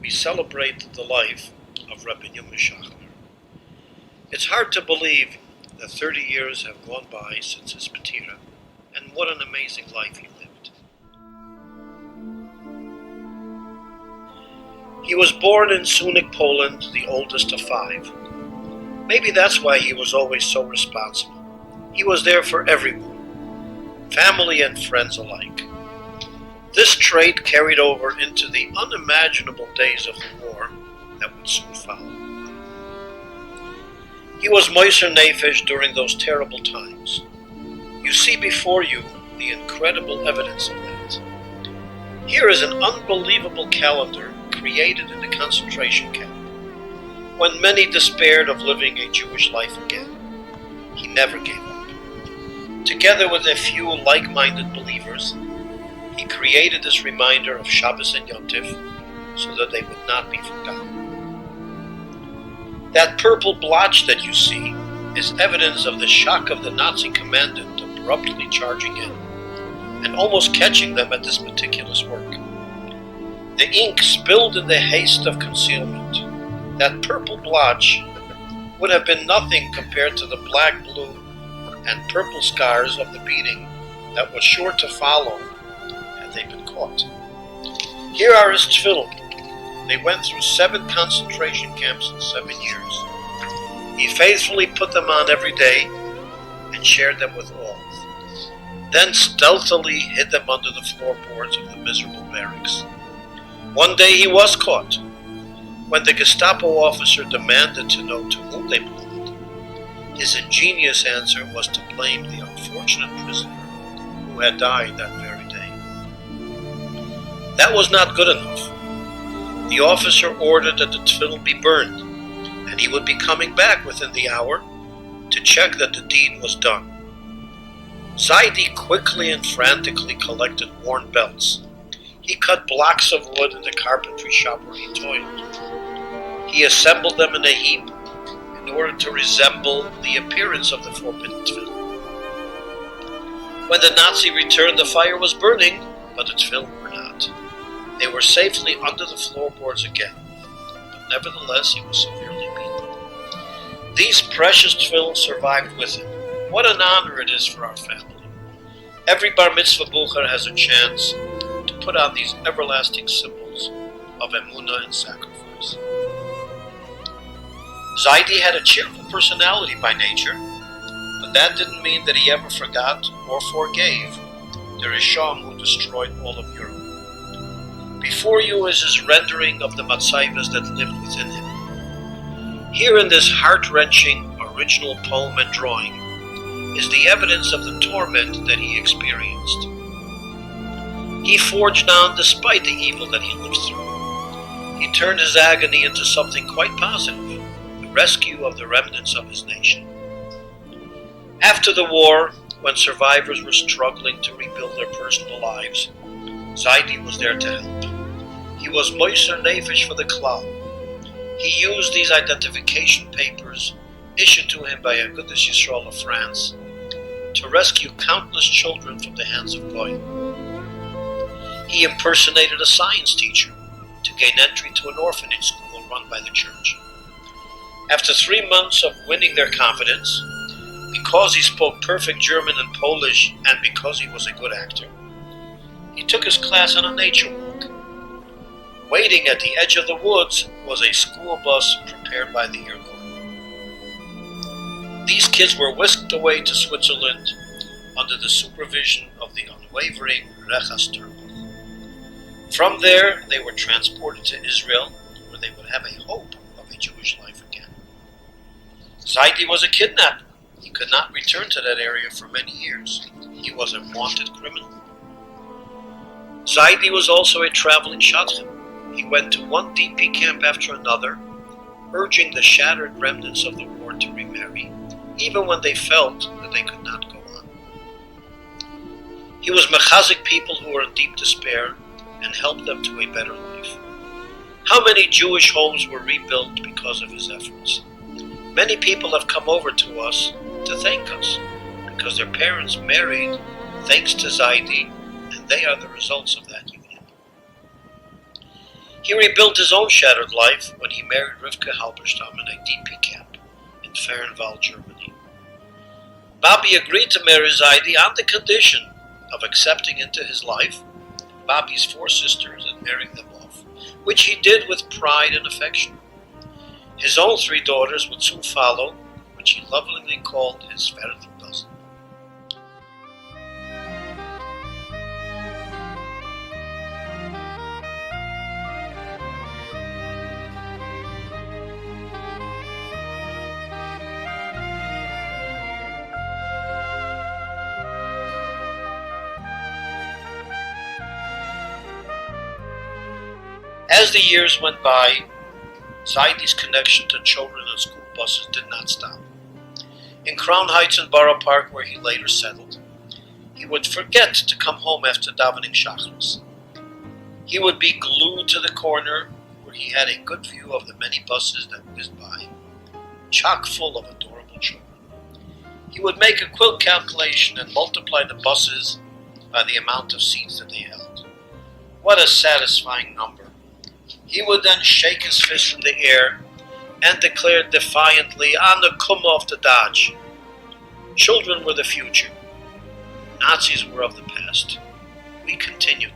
we celebrate the life of Binyomin Schachner. It's hard to believe that 30 years have gone by since his patira, and what an amazing life he lived. He was born in Sunik, Poland, the oldest of 5. Maybe that's why he was always so responsible. He was there for everyone, family and friends alike. This trait carried over into the unimaginable days of the war that would soon follow. He was Moiser Nefesh during those terrible times. You see before you the incredible evidence of that. Here is an unbelievable calendar created in the concentration camp. When many despaired of living a Jewish life again, he never gave up. Together with a few like-minded believers, he created this reminder of Shabbos and Yom Tov so that they would not be forgotten. That purple blotch that you see is evidence of the shock of the Nazi commandant abruptly charging in and almost catching them at this meticulous work. The ink spilled in the haste of concealment. That purple blotch would have been nothing compared to the black, blue, and purple scars of the beating that was sure to follow had they been caught. Here are his tefillin. They went through 7 concentration camps in 7 years. He faithfully put them on every day and shared them with all. Then stealthily hid them under the floorboards of the miserable barracks. One day he was caught. When the Gestapo officer demanded to know to whom they belonged, his ingenious answer was to blame the unfortunate prisoner who had died that very day. That was not good enough. The officer ordered that the tefillin be burned, and he would be coming back within the hour to check that the deed was done. Zaidi quickly and frantically collected worn belts. He cut blocks of wood in the carpentry shop where he toiled. He assembled them in a heap in order to resemble the appearance of the forbidden tefillin. When the Nazi returned, the fire was burning, but the tefillin were not. They were safely under the floorboards again, but nevertheless he was severely beaten. These precious tefillin survived with him. What an honor it is for our family. Every bar mitzvah bucher has a chance to put on these everlasting symbols of emunah and sacrifice. Zaidi had a cheerful personality by nature, but that didn't mean that he ever forgot or forgave the Rishon who destroyed all of Europe. Before you is his rendering of the matzayvas that lived within him. Here in this heart-wrenching original poem and drawing is the evidence of the torment that he experienced. He forged on despite the evil that he lived through. He turned his agony into something quite positive, the rescue of the remnants of his nation. After the war, when survivors were struggling to rebuild their personal lives, Zaidi was there to help. He was Moiser Nefesh for the Klal. He used these identification papers issued to him by Agudas Yisrael of France to rescue countless children from the hands of Goyim. He impersonated a science teacher to gain entry to an orphanage school run by the church. After 3 months of winning their confidence, because he spoke perfect German and Polish and because he was a good actor, he took his class on a nature walk. Waiting at the edge of the woods was a school bus prepared by the Irgun. These kids were whisked away to Switzerland under the supervision of the unwavering Rechas Turbo. From there, they were transported to Israel, where they would have a hope of a Jewish life again. Zaidi was a kidnapper. He could not return to that area for many years. He was a wanted criminal. Zaidi was also a traveling shadchan. He went to one DP camp after another, urging the shattered remnants of the war to remarry, even when they felt that they could not go on. He was mechazik people who were in deep despair and helped them to a better life. How many Jewish homes were rebuilt because of his efforts? Many people have come over to us to thank us because their parents married thanks to Zaidi, and they are the results of that union. He rebuilt his own shattered life when he married Rivka Halberstam in a DP camp in Fehrenwald, Germany. Bobby agreed to marry Zaidi on the condition of accepting into his life Bobby's 4 sisters and marrying them off, which he did with pride and affection. His own 3 daughters would soon follow, which he lovingly called his Vertbus. As the years went by, Zaidi's connection to children and school buses did not stop. In Crown Heights and Borough Park, where he later settled, he would forget to come home after davening Shachris. He would be glued to the corner where he had a good view of the many buses that whizzed by, chock full of adorable children. He would make a quick calculation and multiply the buses by the amount of seats that they held. What a satisfying number. He would then shake his fist in the air and declare defiantly, "Anna, come off the Dodge." Children were the future. Nazis were of the past. We continue to